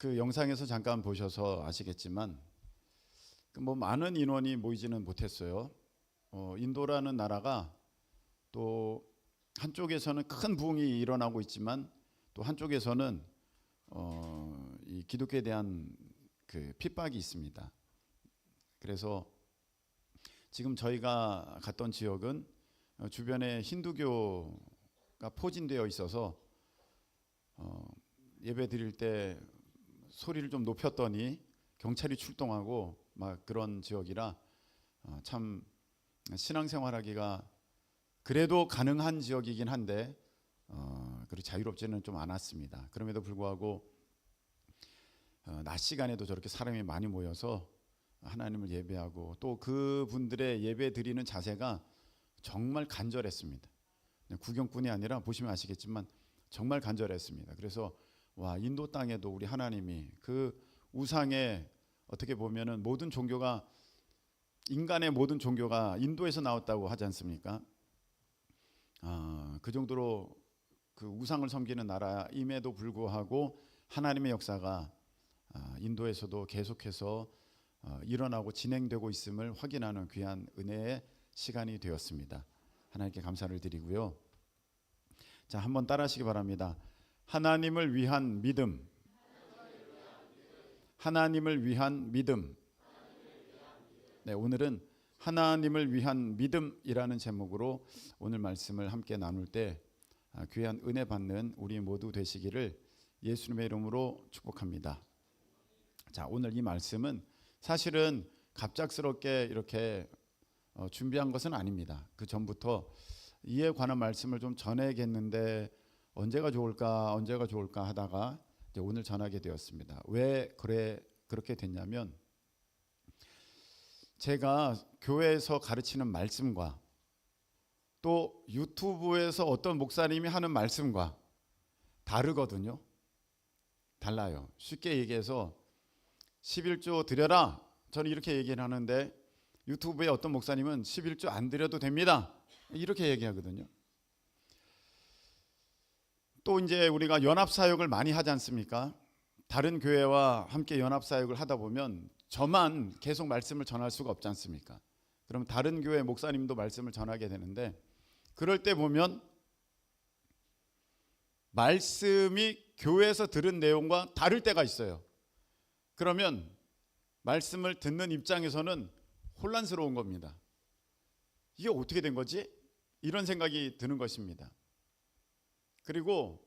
그 영상에서 잠깐 보셔서 아시겠지만 뭐 많은 인원이 모이지는 못했어요. 인도라는 나라가 또 한쪽에서는 큰 부흥이 일어나고 있지만 또 한쪽에서는 이 기독교에 대한 그 핍박이 있습니다. 그래서 지금 저희가 갔던 지역은 주변에 힌두교가 포진되어 있어서 예배 드릴 때 소리를 좀 높였더니 경찰이 출동하고 막 그런 지역이라 참 신앙생활하기가 그래도 가능한 지역이긴 한데 그렇게 자유롭지는 좀 않았습니다. 그럼에도 불구하고 낮 시간에도 저렇게 사람이 많이 모여서 하나님을 예배하고 또 그분들의 예배 드리는 자세가 정말 간절했습니다. 구경꾼이 아니라 보시면 아시겠지만 정말 간절했습니다. 그래서 와, 인도 땅에도 우리 하나님이 그 우상에 어떻게 보면은 모든 종교가 인간의 모든 종교가 인도에서 나왔다고 하지 않습니까? 그 정도로 그 우상을 섬기는 나라임에도 불구하고 하나님의 역사가 인도에서도 계속해서 일어나고 진행되고 있음을 확인하는 귀한 은혜의 시간이 되었습니다. 하나님께 감사를 드리고요. 자, 한번 따라하시기 바랍니다. 하나님을 위한 믿음. 하나님을 위한 믿음. 네, 오늘은 하나님을 위한 믿음이라는 제목으로 오늘 말씀을 함께 나눌 때 귀한 은혜 받는 우리 모두 되시기를 예수님의 이름으로 축복합니다. 자, 오늘 이 말씀은 사실은 갑작스럽게 이렇게 준비한 것은 아닙니다. 그 전부터 이에 관한 말씀을 좀 전해야겠는데 언제가 좋을까 하다가 이제 오늘 전하게 되었습니다. 왜 그렇게 됐냐면 제가 교회에서 가르치는 말씀과 또 유튜브에서 어떤 목사님이 하는 말씀과 다르거든요. 달라요. 쉽게 얘기해서 11조 드려라. 저는 이렇게 얘기를 하는데 유튜브에 어떤 목사님은 11조 안 드려도 됩니다. 이렇게 얘기하거든요. 또 이제 우리가 연합사역을 많이 하지 않습니까? 다른 교회와 함께 연합사역을 하다 보면 저만 계속 말씀을 전할 수가 없지 않습니까? 그럼 다른 교회 목사님도 말씀을 전하게 되는데 그럴 때 보면 말씀이 교회에서 들은 내용과 다를 때가 있어요. 그러면 말씀을 듣는 입장에서는 혼란스러운 겁니다. 이게 어떻게 된 거지? 이런 생각이 드는 것입니다. 그리고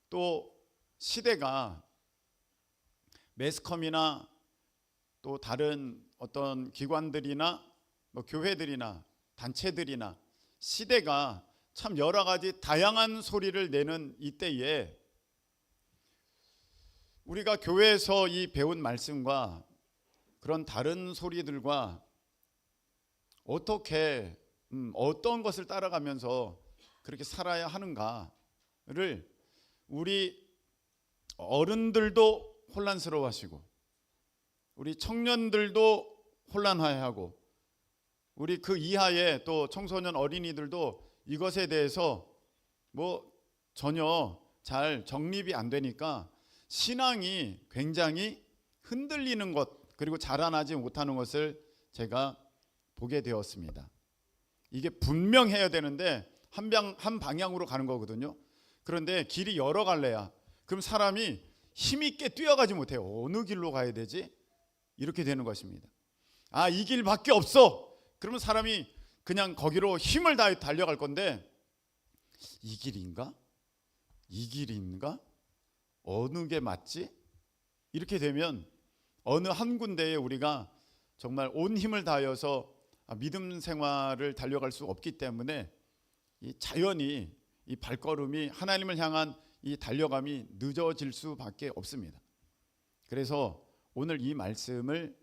또 시대가 매스컴이나 또 다른 어떤 기관들이나 뭐 교회들이나 단체들이나 시대가 참 여러 가지 다양한 소리를 내는 이때에 우리가 교회에서 이 배운 말씀과 그런 다른 소리들과 어떻게 어떤 것을 따라가면서 그렇게 살아야 하는가를 우리 어른들도 혼란스러워하시고 우리 청년들도 혼란해하고 우리 그 이하의 또 청소년 어린이들도 이것에 대해서 뭐 전혀 잘 정립이 안 되니까 신앙이 굉장히 흔들리는 것 그리고 자라나지 못하는 것을 제가 보게 되었습니다. 이게 분명해야 되는데 한 방향으로 가는 거거든요. 그런데 길이 여러 갈래야 그럼 사람이 힘있게 뛰어가지 못해요. 어느 길로 가야 되지? 이렇게 되는 것입니다. 이 길밖에 없어. 그러면 사람이 그냥 거기로 힘을 다해 달려갈 건데 이 길인가? 이 길인가? 어느 게 맞지? 이렇게 되면 어느 한 군데에 우리가 정말 온 힘을 다하여서 믿음 생활을 달려갈 수 없기 때문에 자연히 이 발걸음이 하나님을 향한 이 달려감이 늦어질 수밖에 없습니다. 그래서 오늘 이 말씀을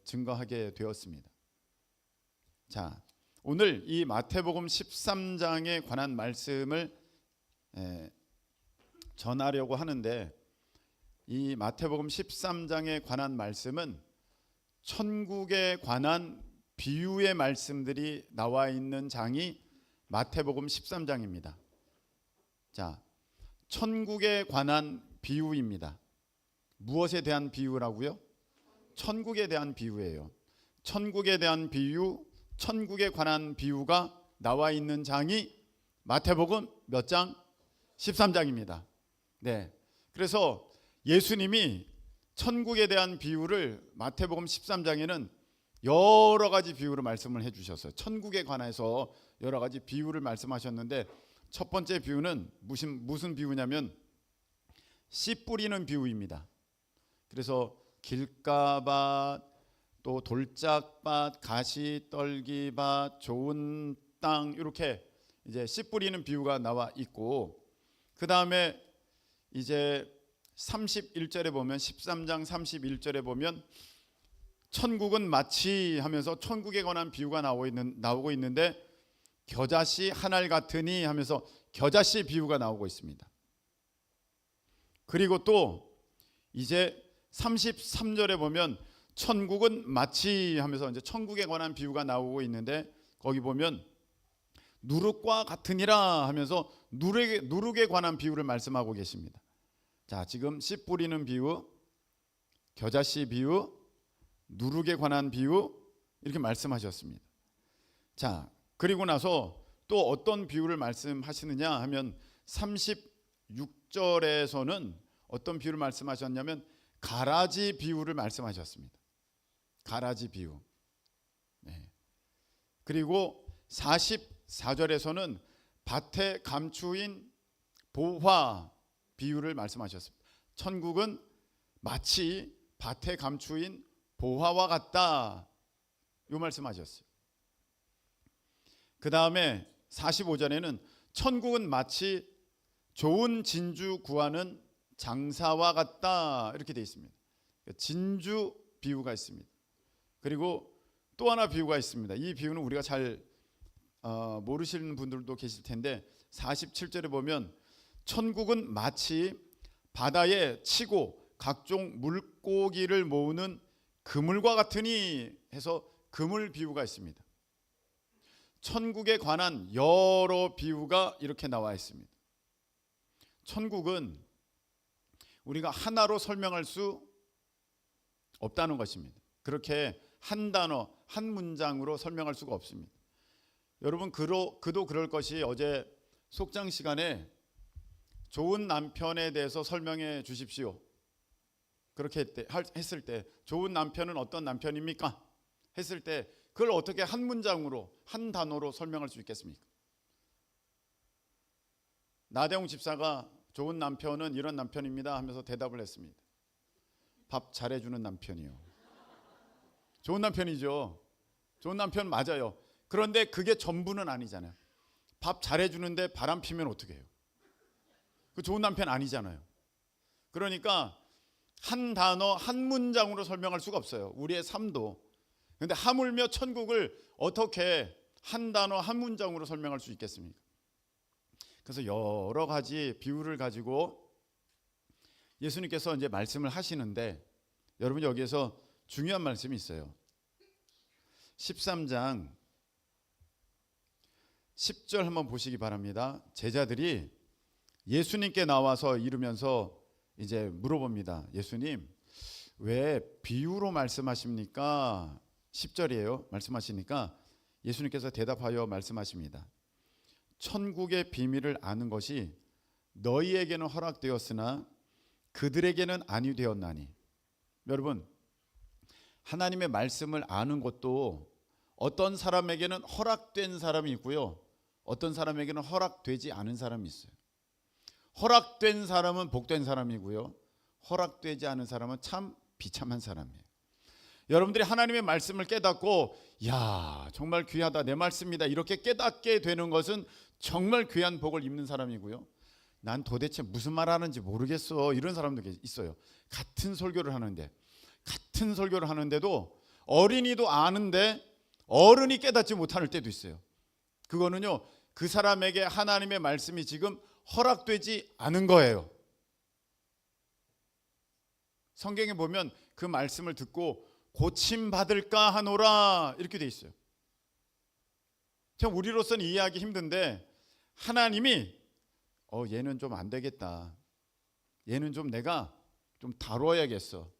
증거하게 되었습니다. 자, 오늘 이 마태복음 13장에 관한 말씀을 전하려고 하는데 이 마태복음 13장에 관한 말씀은 천국에 관한 비유의 말씀들이 나와 있는 장이 마태복음 13장입니다. 자, 천국에 관한 비유입니다. 무엇에 대한 비유라고요? 천국에 대한 비유예요. 천국에 대한 비유, 천국에 관한 비유가 나와 있는 장이 마태복음 몇 장? 13장입니다. 네. 그래서 예수님이 천국에 대한 비유를 마태복음 13장에는 여러 가지 비유로 말씀을 해 주셨어요. 천국에 관해서 여러 가지 비유를 말씀하셨는데 첫 번째 비유는 무슨 비유냐면 씨 뿌리는 비유입니다. 그래서 길가밭, 또 돌짝밭, 가시떨기밭, 좋은 땅, 이렇게 이제 씨 뿌리는 비유가 나와 있고, 그 다음에 이제 31절에 보면 13장 31절에 보면 천국은 마치 하면서 천국에 관한 비유가 나오고 있는데 겨자씨 한 알 같으니 하면서 겨자씨 비유가 나오고 있습니다. 그리고 또 이제 33절에 보면 천국은 마치 하면서 이제 천국에 관한 비유가 나오고 있는데 거기 보면 누룩과 같으니라 하면서 누룩에 관한 비유를 말씀하고 계십니다. 자, 지금 씨 뿌리는 비유, 겨자씨 비유, 누룩에 관한 비유 이렇게 말씀하셨습니다. 자, 그리고 나서 또 어떤 비유를 말씀하시느냐 하면 36절에서는 어떤 비유를 말씀하셨냐면 가라지 비유를 말씀하셨습니다. 가라지 비유. 네. 그리고 44절에서는 밭에 감추인 보화 비유를 말씀하셨습니다. 천국은 마치 밭에 감추인 보화와 같다. 이 말씀하셨어요. 그 다음에 45절에는 천국은 마치 좋은 진주 구하는 장사와 같다. 이렇게 되어 있습니다. 진주 비유가 있습니다. 그리고 또 하나 비유가 있습니다. 이 비유는 우리가 잘 모르시는 분들도 계실 텐데 47절에 보면 천국은 마치 바다에 치고 각종 물고기를 모으는 그물과 같으니 해서 그물 비유가 있습니다. 천국에 관한 여러 비유가 이렇게 나와 있습니다. 천국은 우리가 하나로 설명할 수 없다는 것입니다. 그렇게 한 단어, 한 문장으로 설명할 수가 없습니다. 여러분 그도 그럴 것이 어제 속장 시간에 좋은 남편에 대해서 설명해 주십시오. 그렇게 했을 때 좋은 남편은 어떤 남편입니까? 했을 때 그걸 어떻게 한 문장으로 한 단어로 설명할 수 있겠습니까? 나대웅 집사가 좋은 남편은 이런 남편입니다 하면서 대답을 했습니다. 밥 잘해주는 남편이요. 좋은 남편이죠. 좋은 남편 맞아요. 그런데 그게 전부는 아니잖아요. 밥 잘해주는데 바람 피면 어떻게 해요? 그 좋은 남편 아니잖아요. 그러니까 한 단어 한 문장으로 설명할 수가 없어요. 우리의 삶도. 그런데 하물며 천국을 어떻게 한 단어 한 문장으로 설명할 수 있겠습니까? 그래서 여러 가지 비유를 가지고 예수님께서 이제 말씀을 하시는데 여러분 여기에서 중요한 말씀이 있어요. 13장 10절 한번 보시기 바랍니다. 제자들이 예수님께 나와서 이르면서 이제 물어봅니다. 예수님, 왜 비유로 말씀하십니까? 10절이에요. 말씀하시니까 예수님께서 대답하여 말씀하십니다. 천국의 비밀을 아는 것이 너희에게는 허락되었으나 그들에게는 아니 되었나니. 여러분, 하나님의 말씀을 아는 것도 어떤 사람에게는 허락된 사람이 있고요, 어떤 사람에게는 허락되지 않은 사람이 있어요. 허락된 사람은 복된 사람이고요, 허락되지 않은 사람은 참 비참한 사람이에요. 여러분들이 하나님의 말씀을 깨닫고 야 정말 귀하다, 내 말씀이다 이렇게 깨닫게 되는 것은 정말 귀한 복을 입는 사람이고요, 난 도대체 무슨 말 하는지 모르겠어 이런 사람도 있어요. 같은 설교를 하는데도 어린이도 아는데 어른이 깨닫지 못할 때도 있어요. 그거는요, 그 사람에게 하나님의 말씀이 지금 허락되지 않은 거예요. 성경에 보면 그 말씀을 듣고 고침받을까 하노라 이렇게 돼 있어요. 참 우리로서는 이해하기 힘든데 하나님이 얘는 좀 안 되겠다, 얘는 좀 내가 좀 다뤄야겠어.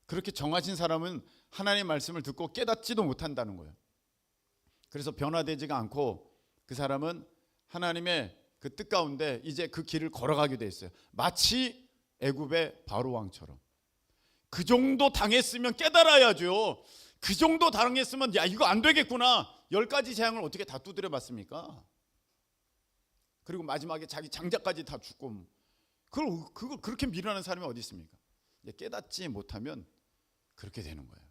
그렇게 정하신 사람은 하나님의 말씀을 듣고 깨닫지도 못한다는 거예요. 그래서 변화되지가 않고 그 사람은 하나님의 그 뜻 가운데 이제 그 길을 걸어가게 돼 있어요. 마치 애굽의 바로 왕처럼. 그 정도 당했으면 깨달아야죠. 그 정도 당했으면 야 이거 안 되겠구나. 10가지 재앙을 어떻게 다 두드려 봤습니까? 그리고 마지막에 자기 장자까지 다 죽고 그걸 그렇게 미련한 사람이 어디 있습니까? 깨닫지 못하면 그렇게 되는 거예요.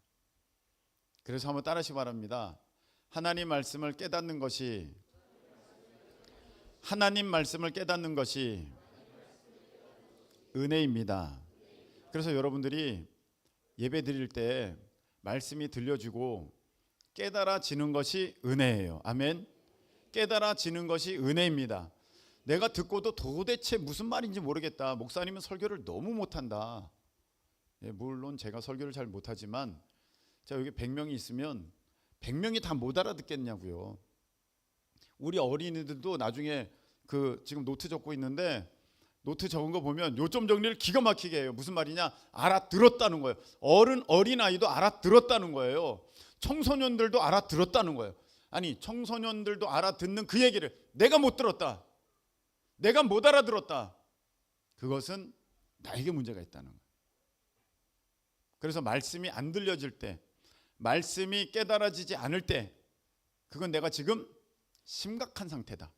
그래서 한번 따라하시기 바랍니다. 하나님 말씀을 깨닫는 것이 은혜입니다. 그래서 여러분들이 예배 드릴 때 말씀이 들려주고 깨달아지는 것이 은혜예요. 아멘. 깨달아지는 것이 은혜입니다. 내가 듣고도 도대체 무슨 말인지 모르겠다. 목사님은 설교를 너무 못한다. 물론 제가 설교를 잘 못하지만 자 여기 100명이 있으면 100명이 다 못 알아듣겠냐고요. 우리 어린이들도 나중에 그 지금 노트 적고 있는데 노트 적은 거 보면 요점 정리를 기가 막히게 해요. 무슨 말이냐? 알아들었다는 거예요. 어린아이도 알아들었다는 거예요. 청소년들도 알아들었다는 거예요. 아니 청소년들도 알아듣는 그 얘기를 내가 못 들었다. 내가 못 알아들었다. 그것은 나에게 문제가 있다는 거예요. 그래서 말씀이 안 들려질 때, 말씀이 깨달아지지 않을 때 그건 내가 지금 심각한 상태다.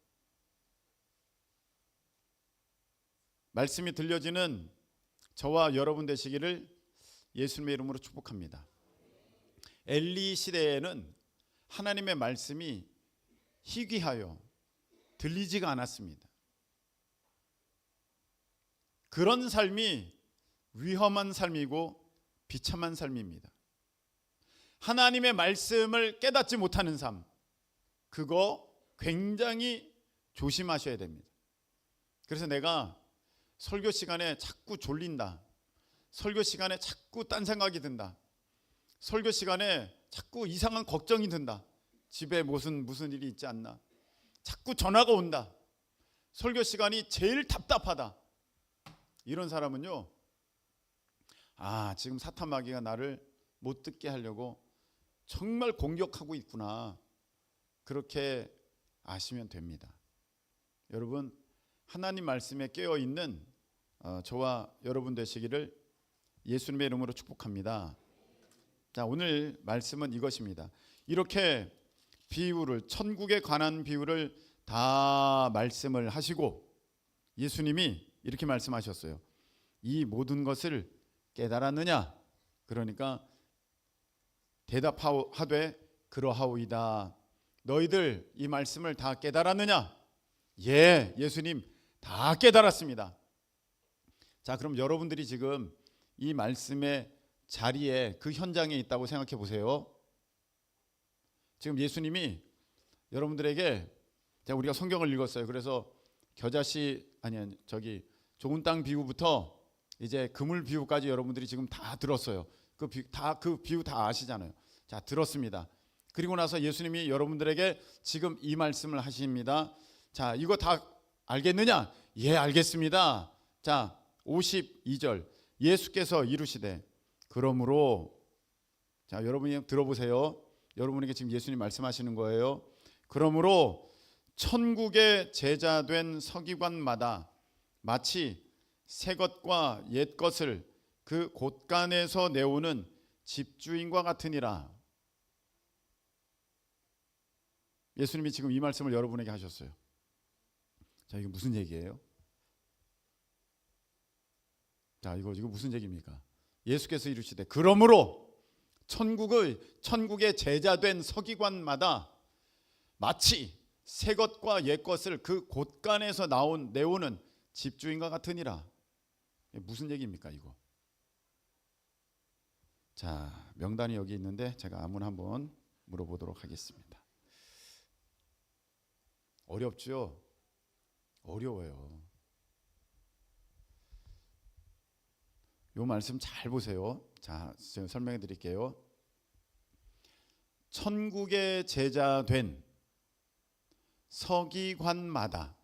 말씀이 들려지는 저와 여러분 되시기를 예수님의 이름으로 축복합니다. 엘리 시대에는 하나님의 말씀이 희귀하여 들리지가 않았습니다. 그런 삶이 위험한 삶이고 비참한 삶입니다. 하나님의 말씀을 깨닫지 못하는 삶, 그거 굉장히 조심하셔야 됩니다. 그래서 내가 설교 시간에 자꾸 졸린다. 설교 시간에 자꾸 딴 생각이 든다. 설교 시간에 자꾸 이상한 걱정이 든다. 집에 무슨 일이 있지 않나. 자꾸 전화가 온다. 설교 시간이 제일 답답하다. 이런 사람은요. 지금 사탄 마귀가 나를 못 듣게 하려고 정말 공격하고 있구나. 그렇게 아시면 됩니다. 여러분 하나님 말씀에 깨어있는 저와 여러분 되시기를 예수님의 이름으로 축복합니다. 자, 오늘 말씀은 이것입니다. 이렇게 비유를 천국에 관한 비유를 다 말씀을 하시고 예수님이 이렇게 말씀하셨어요. 이 모든 것을 깨달았느냐? 그러니까 대답하되 그러하오이다. 너희들 이 말씀을 다 깨달았느냐? 예, 예수님 다 깨달았습니다. 자, 그럼 여러분들이 지금 이 말씀의 자리에 그 현장에 있다고 생각해 보세요. 지금 예수님이 여러분들에게 우리가 성경을 읽었어요. 그래서 좋은 땅 비유부터 이제 그물 비유까지 여러분들이 지금 다 들었어요. 그 비유 다 아시잖아요. 자, 들었습니다. 그리고 나서 예수님이 여러분들에게 지금 이 말씀을 하십니다. 자, 이거 다 알겠느냐? 예, 알겠습니다. 자, 52절 예수께서 이르시되 그러므로 자, 여러분이 들어보세요. 여러분에게 지금 예수님 말씀하시는 거예요. 그러므로 천국의 제자된 서기관마다 마치 새 것과 옛 것을 그 곳간에서 내오는 집주인과 같으니라. 예수님이 지금 이 말씀을 여러분에게 하셨어요. 자, 이게 무슨 얘기예요? 자, 이거 무슨 얘기입니까? 예수께서 이르시되 그러므로 천국의 제자된 서기관마다 마치 새 것과 옛 것을 그 곳간에서 내오는 집주인과 같으니라. 무슨 얘기입니까 이거? 자, 명단이 여기 있는데 제가 아무나 한번 물어보도록 하겠습니다. 어렵죠? 어려워요. 이 말씀 잘 보세요. 자, 제가 설명해 드릴게요. 천국의 제자된 서기관마다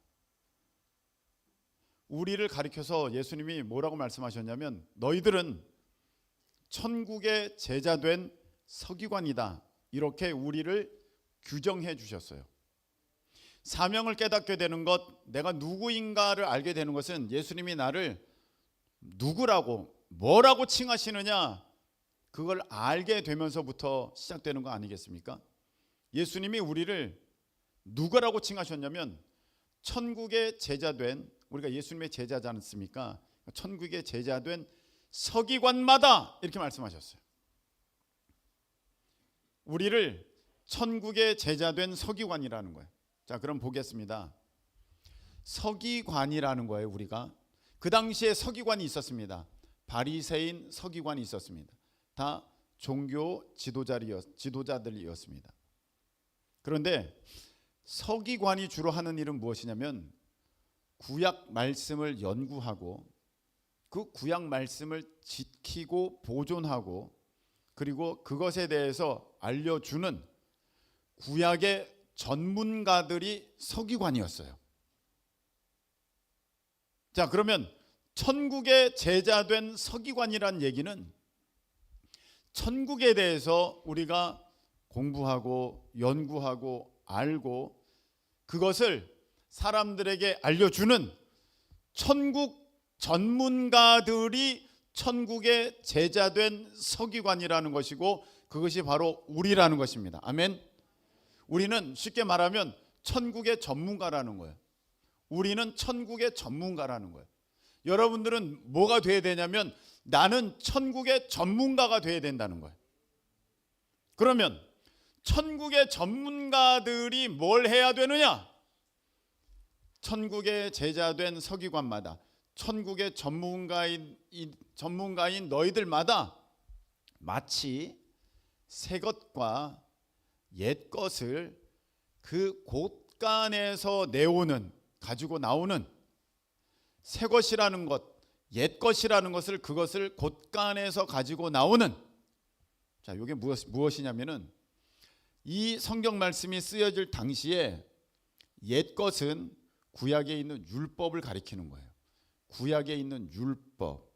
우리를 가리켜서 예수님이 뭐라고 말씀하셨냐면 너희들은 천국의 제자된 서기관이다. 이렇게 우리를 규정해 주셨어요. 사명을 깨닫게 되는 것, 내가 누구인가를 알게 되는 것은 예수님이 나를 누구라고 뭐라고 칭하시느냐 그걸 알게 되면서부터 시작되는 거 아니겠습니까? 예수님이 우리를 누구라고 칭하셨냐면 천국의 제자된, 우리가 예수님의 제자지 않습니까? 천국의 제자된 서기관마다 이렇게 말씀하셨어요. 우리를 천국의 제자된 서기관이라는 거예요. 자, 그럼 보겠습니다. 서기관이라는 거예요. 우리가 그 당시에 서기관이 있었습니다. 바리새인 서기관이 있었습니다. 다 종교 지도자들이었습니다. 그런데 서기관이 주로 하는 일은 무엇이냐면 구약 말씀을 연구하고 그 구약 말씀을 지키고 보존하고 그리고 그것에 대해서 알려주는 구약의 전문가들이 서기관이었어요. 자, 그러면 천국의 제자된 서기관이란 얘기는 천국에 대해서 우리가 공부하고 연구하고 알고 그것을 사람들에게 알려주는 천국 전문가들이 천국의 제자된 서기관이라는 것이고 그것이 바로 우리라는 것입니다. 아멘. 우리는 쉽게 말하면 천국의 전문가라는 거예요. 우리는 천국의 전문가라는 거예요. 여러분들은 뭐가 돼야 되냐면 나는 천국의 전문가가 돼야 된다는 거예요. 그러면 천국의 전문가들이 뭘 해야 되느냐? 천국의 제자된 서기관마다 천국의 전문가인 너희들마다 마치 새 것과 옛 것을 그 곳간에서 가지고 나오는 새 것이라는 것, 옛 것이라는 것을 그것을 곳간에서 가지고 나오는 자, 이게 무엇이냐면은 이 성경 말씀이 쓰여질 당시에 옛 것은 구약에 있는 율법을 가리키는 거예요. 구약에 있는 율법.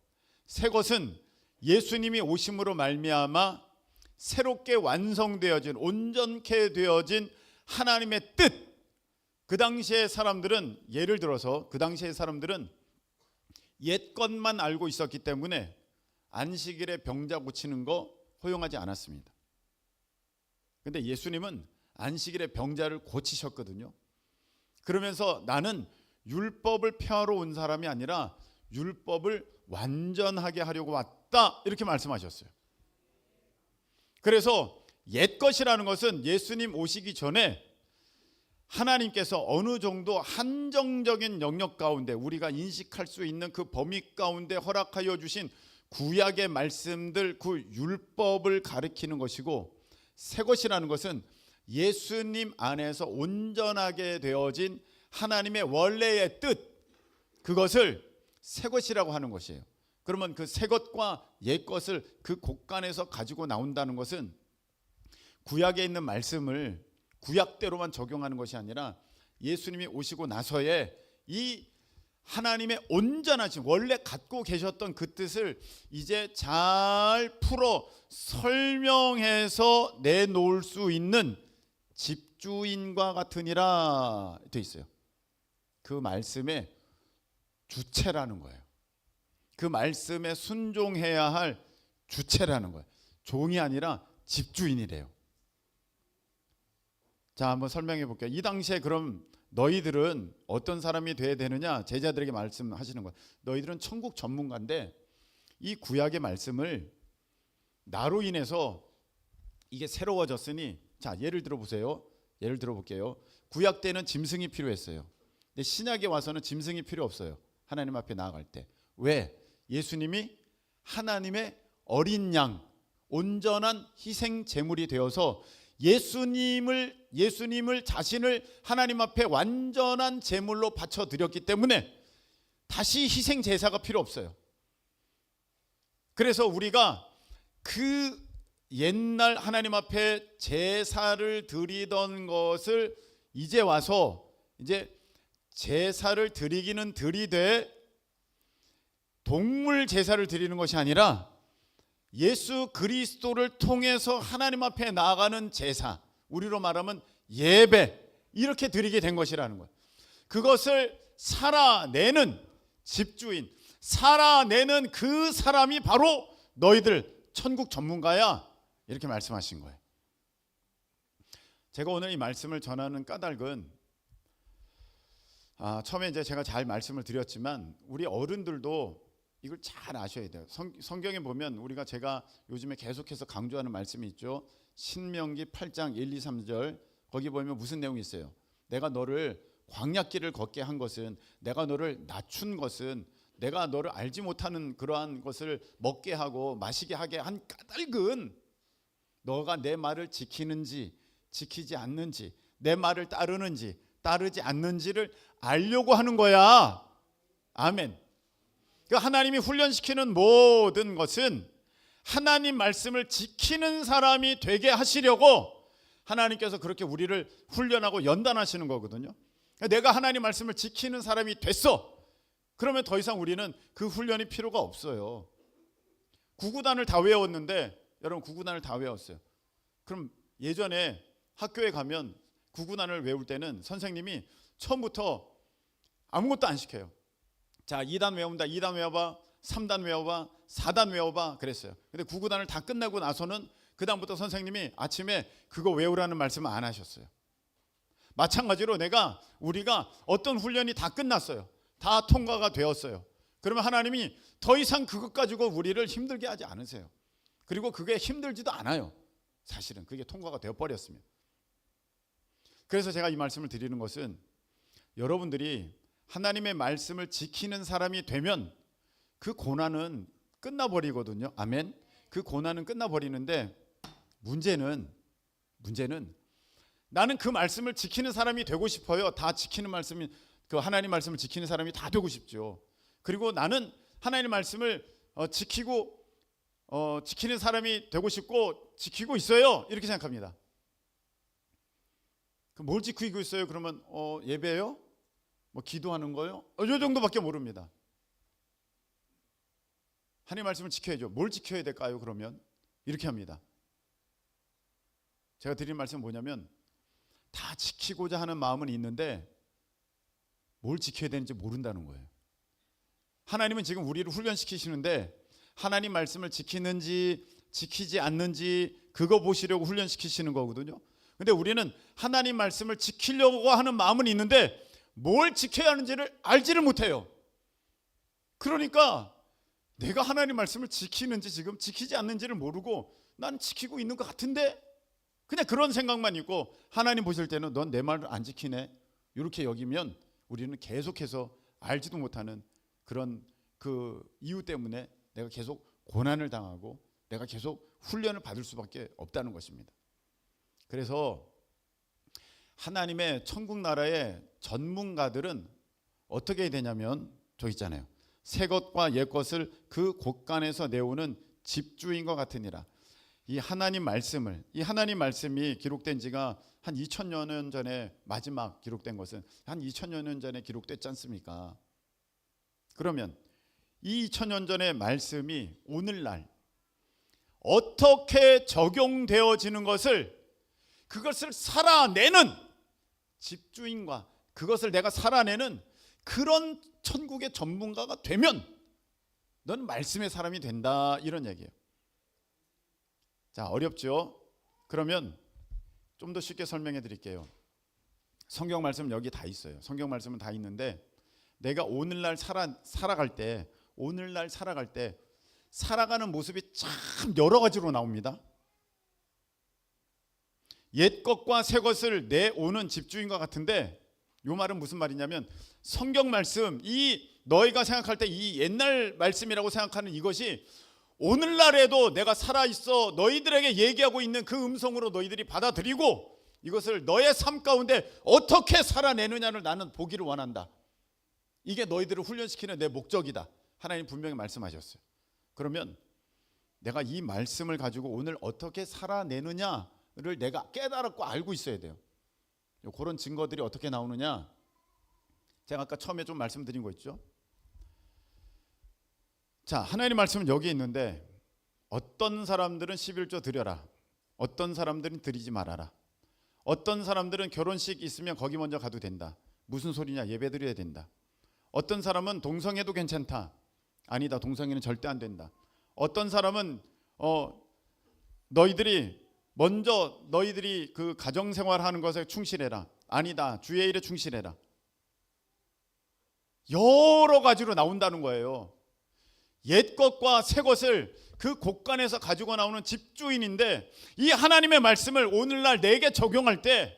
새 것은 예수님이 오심으로 말미암아 새롭게 완성되어진 온전케 되어진 하나님의 뜻. 그 당시의 사람들은 예를 들어서 그 당시의 사람들은 옛 것만 알고 있었기 때문에 안식일에 병자 고치는 거 허용하지 않았습니다. 근데 예수님은 안식일에 병자를 고치셨거든요. 그러면서 나는 율법을 폐하러 온 사람이 아니라 율법을 완전하게 하려고 왔다 이렇게 말씀하셨어요. 그래서 옛 것이라는 것은 예수님 오시기 전에 하나님께서 어느 정도 한정적인 영역 가운데 우리가 인식할 수 있는 그 범위 가운데 허락하여 주신 구약의 말씀들 그 율법을 가리키는 것이고 새 것이라는 것은 예수님 안에서 온전하게 되어진 하나님의 원래의 뜻 그것을 새 것이라고 하는 것이에요. 그러면 그 새 것과 옛 것을 그 곳간에서 가지고 나온다는 것은 구약에 있는 말씀을 구약대로만 적용하는 것이 아니라 예수님이 오시고 나서의 이 하나님의 온전하신 원래 갖고 계셨던 그 뜻을 이제 잘 풀어 설명해서 내놓을 수 있는 집주인과 같으니라 돼 있어요. 그 말씀의 주체라는 거예요. 그 말씀에 순종해야 할 주체라는 거예요. 종이 아니라 집주인이래요. 자, 한번 설명해 볼게요. 이 당시에 그럼 너희들은 어떤 사람이 돼야 되느냐? 제자들에게 말씀하시는 거예요. 너희들은 천국 전문가인데 이 구약의 말씀을 나로 인해서 이게 새로워졌으니 자, 예를 들어 보세요. 예를 들어 볼게요. 구약 때는 짐승이 필요했어요. 근데 신약에 와서는 짐승이 필요 없어요. 하나님 앞에 나아갈 때. 왜? 예수님이 하나님의 어린 양, 온전한 희생 제물이 되어서 예수님을 자신을 하나님 앞에 완전한 제물로 바쳐 드렸기 때문에 다시 희생 제사가 필요 없어요. 그래서 우리가 그 옛날 하나님 앞에 제사를 드리던 것을 이제 와서 이제 제사를 드리기는 드리되 동물 제사를 드리는 것이 아니라 예수 그리스도를 통해서 하나님 앞에 나아가는 제사, 우리로 말하면 예배, 이렇게 드리게 된 것이라는 거예요. 그것을 살아내는 집주인, 살아내는 그 사람이 바로 너희들 천국 전문가야, 이렇게 말씀하신 거예요. 제가 오늘 이 말씀을 전하는 까닭은 처음에 이제 제가 잘 말씀을 드렸지만 우리 어른들도 이걸 잘 아셔야 돼요. 성경에 보면 제가 요즘에 계속해서 강조하는 말씀이 있죠. 신명기 8장 1, 2, 3절 거기 보면 무슨 내용이 있어요? 내가 너를 광야길을 걷게 한 것은, 내가 너를 낮춘 것은, 내가 너를 알지 못하는 그러한 것을 먹게 하고 마시게 하게 한 까닭은 너가 내 말을 지키는지 지키지 않는지, 내 말을 따르는지 따르지 않는지를 알려고 하는 거야. 아멘. 그러니까 하나님이 훈련시키는 모든 것은 하나님 말씀을 지키는 사람이 되게 하시려고 하나님께서 그렇게 우리를 훈련하고 연단하시는 거거든요. 그러니까 내가 하나님 말씀을 지키는 사람이 됐어. 그러면 더 이상 우리는 그 훈련이 필요가 없어요. 구구단을 다 외웠는데, 여러분 구구단을 다 외웠어요. 그럼 예전에 학교에 가면 구구단을 외울 때는 선생님이 처음부터 아무것도 안 시켜요. 자, 2단 외운다. 2단 외워봐. 3단 외워봐. 4단 외워봐. 그랬어요. 근데 구구단을 다 끝나고 나서는 그 다음부터 선생님이 아침에 그거 외우라는 말씀을 안 하셨어요. 마찬가지로 우리가 어떤 훈련이 다 끝났어요. 다 통과가 되었어요. 그러면 하나님이 더 이상 그것 가지고 우리를 힘들게 하지 않으세요. 그리고 그게 힘들지도 않아요. 사실은 그게 통과가 되어버렸으면. 그래서 제가 이 말씀을 드리는 것은 여러분들이 하나님의 말씀을 지키는 사람이 되면 그 고난은 끝나버리거든요. 아멘. 그 고난은 끝나버리는데 문제는 나는 그 말씀을 지키는 사람이 되고 싶어요. 다 지키는 말씀이, 그 하나님 말씀을 지키는 사람이 다 되고 싶죠. 그리고 나는 하나님 말씀을 지키는 사람이 되고 싶고 지키고 있어요. 이렇게 생각합니다. 뭘 지키고 있어요? 그러면 예배요? 뭐 기도하는 거요? 이 정도밖에 모릅니다. 하나님 말씀을 지켜야죠. 뭘 지켜야 될까요? 그러면 이렇게 합니다. 제가 드리는 말씀은 뭐냐면 다 지키고자 하는 마음은 있는데 뭘 지켜야 되는지 모른다는 거예요. 하나님은 지금 우리를 훈련시키시는데 하나님 말씀을 지키는지 지키지 않는지 그거 보시려고 훈련시키시는 거거든요. 근데 우리는 하나님 말씀을 지키려고 하는 마음은 있는데 뭘 지켜야 하는지를 알지를 못해요. 그러니까 내가 하나님 말씀을 지키는지 지금 지키지 않는지를 모르고 난 지키고 있는 것 같은데 그냥 그런 생각만 있고 하나님 보실 때는 넌 내 말을 안 지키네 이렇게 여기면 우리는 계속해서 알지도 못하는 그런 그 이유 때문에 내가 계속 고난을 당하고 내가 계속 훈련을 받을 수밖에 없다는 것입니다. 그래서 하나님의 천국 나라의 전문가들은 어떻게 해야 되냐면 저기 있잖아요. 새 것과 옛 것을 그 곳간에서 내오는 집주인과 같으니라. 이 하나님 말씀이 기록된 지가 한 2000여 년 전에 마지막 기록된 것은 한 2000여 년 전에 기록됐지 않습니까? 그러면 이 2000년 전의 말씀이 오늘날 어떻게 적용되어지는 그것을 살아내는 집주인과 그것을 내가 살아내는 그런 천국의 전문가가 되면 넌 말씀의 사람이 된다 이런 얘기예요. 자, 어렵죠? 그러면 좀 더 쉽게 설명해 드릴게요. 성경 말씀 여기 다 있어요. 성경 말씀은 다 있는데 내가 오늘날 살아갈 때 살아가는 모습이 참 여러 가지로 나옵니다. 옛 것과 새 것을 내오는 집주인과 같은데 이 말은 무슨 말이냐면 성경 말씀, 이 너희가 생각할 때 이 옛날 말씀이라고 생각하는 이것이 오늘날에도 내가 살아있어 너희들에게 얘기하고 있는 그 음성으로 너희들이 받아들이고 이것을 너의 삶 가운데 어떻게 살아내느냐를 나는 보기를 원한다. 이게 너희들을 훈련시키는 내 목적이다. 하나님 분명히 말씀하셨어요. 그러면 내가 이 말씀을 가지고 오늘 어떻게 살아내느냐를 내가 깨달았고 알고 있어야 돼요. 그런 증거들이 어떻게 나오느냐? 제가 아까 처음에 좀 말씀드린 거 있죠. 자, 하나님 말씀은 여기 있는데 어떤 사람들은 11조 드려라, 어떤 사람들은 드리지 말아라, 어떤 사람들은 결혼식 있으면 거기 먼저 가도 된다. 무슨 소리냐, 예배 드려야 된다. 어떤 사람은 동성애도 괜찮다. 아니다, 동성애는 절대 안 된다. 어떤 사람은 너희들이 그 가정생활하는 것에 충실해라. 아니다, 주의 일에 충실해라. 여러 가지로 나온다는 거예요. 옛 것과 새 것을 그 곳간에서 가지고 나오는 집주인인데, 이 하나님의 말씀을 오늘날 내게 적용할 때,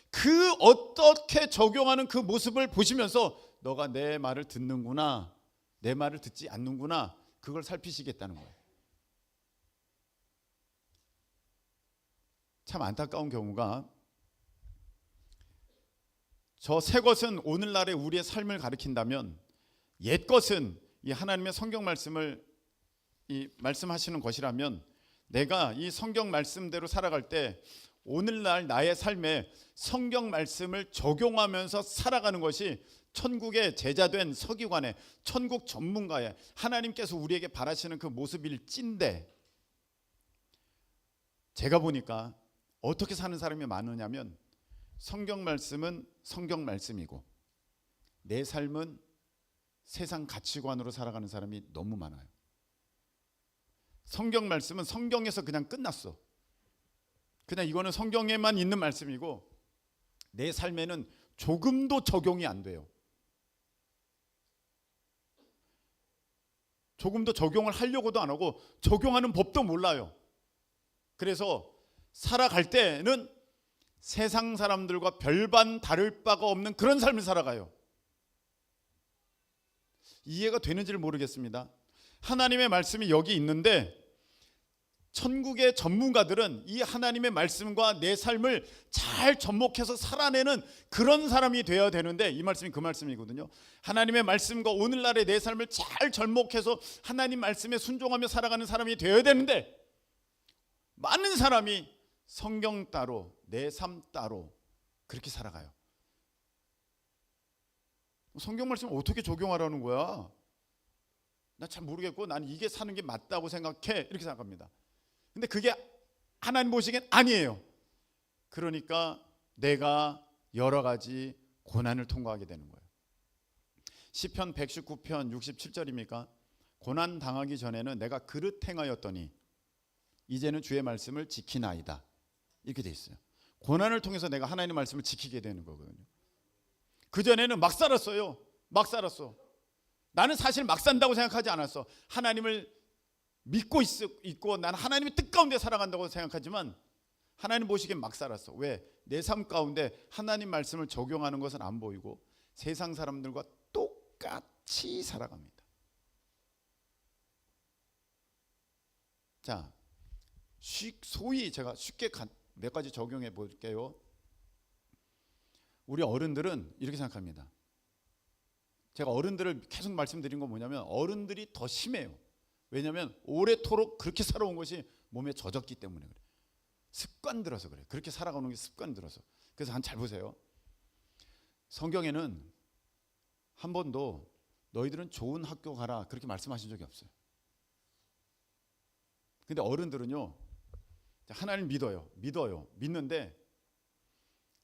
그 어떻게 적용하는 그 모습을 보시면서 너가 내 말을 듣는구나, 내 말을 듣지 않는구나, 그걸 살피시겠다는 거예요. 참 안타까운 경우가, 저 새 것은 오늘날의 우리의 삶을 가리킨다면 옛 것은 이 하나님의 성경 말씀을 말씀하시는 것이라면, 내가 이 성경 말씀대로 살아갈 때 오늘날 나의 삶에 성경 말씀을 적용하면서 살아가는 것이 천국의 제자된 서기관의, 천국 전문가의, 하나님께서 우리에게 바라시는 그 모습일진데, 제가 보니까 어떻게 사는 사람이 많으냐면, 성경 말씀은 성경 말씀이고 내 삶은 세상 가치관으로 살아가는 사람이 너무 많아요. 성경 말씀은 성경에서 그냥 끝났어. 그냥 이거는 성경에만 있는 말씀이고 내 삶에는 조금도 적용이 안 돼요. 조금도 적용을 하려고도 안 하고 적용하는 법도 몰라요. 그래서 살아갈 때는 세상 사람들과 별반 다를 바가 없는 그런 삶을 살아가요. 이해가 되는지를 모르겠습니다. 하나님의 말씀이 여기 있는데 천국의 전문가들은 이 하나님의 말씀과 내 삶을 잘 접목해서 살아내는 그런 사람이 되어야 되는데, 이 말씀이 그 말씀이거든요. 하나님의 말씀과 오늘날의 내 삶을 잘 접목해서 하나님 말씀에 순종하며 살아가는 사람이 되어야 되는데, 많은 사람이 성경 따로 내 삶 따로 그렇게 살아가요. 성경 말씀을 어떻게 적용하라는 거야? 나 참 모르겠고 난 이게 사는 게 맞다고 생각해, 이렇게 생각합니다. 근데 그게 하나님 보시기엔 아니에요. 그러니까 내가 여러 가지 고난을 통과하게 되는 거예요. 시편 119편 67절입니까? 고난 당하기 전에는 내가 그릇 행하였더니 이제는 주의 말씀을 지키나이다, 이렇게 돼 있어요. 고난을 통해서 내가 하나님의 말씀을 지키게 되는 거거든요. 그전에는 막 살았어요. 막 살았어. 나는 사실 막 산다고 생각하지 않았어. 하나님을 믿고 있고 나는 하나님의 뜻 가운데 살아간다고 생각하지만 하나님 보시기엔 막 살았어. 왜? 내 삶 가운데 하나님 말씀을 적용하는 것은 안 보이고 세상 사람들과 똑같이 살아갑니다. 자, 소위 제가 쉽게 몇 가지 적용해 볼게요. 우리 어른들은 이렇게 생각합니다. 제가 어른들을 계속 말씀드린 건 뭐냐면, 어른들이 더 심해요. 왜냐하면 오래도록 그렇게 살아온 것이 몸에 젖었기 때문에 그래요. 습관 들어서 그래요. 그렇게 살아가는 게 습관 들어서. 그래서 잘 보세요. 성경에는 한 번도 너희들은 좋은 학교 가라 그렇게 말씀하신 적이 없어요. 근데 어른들은요, 하나님 믿는데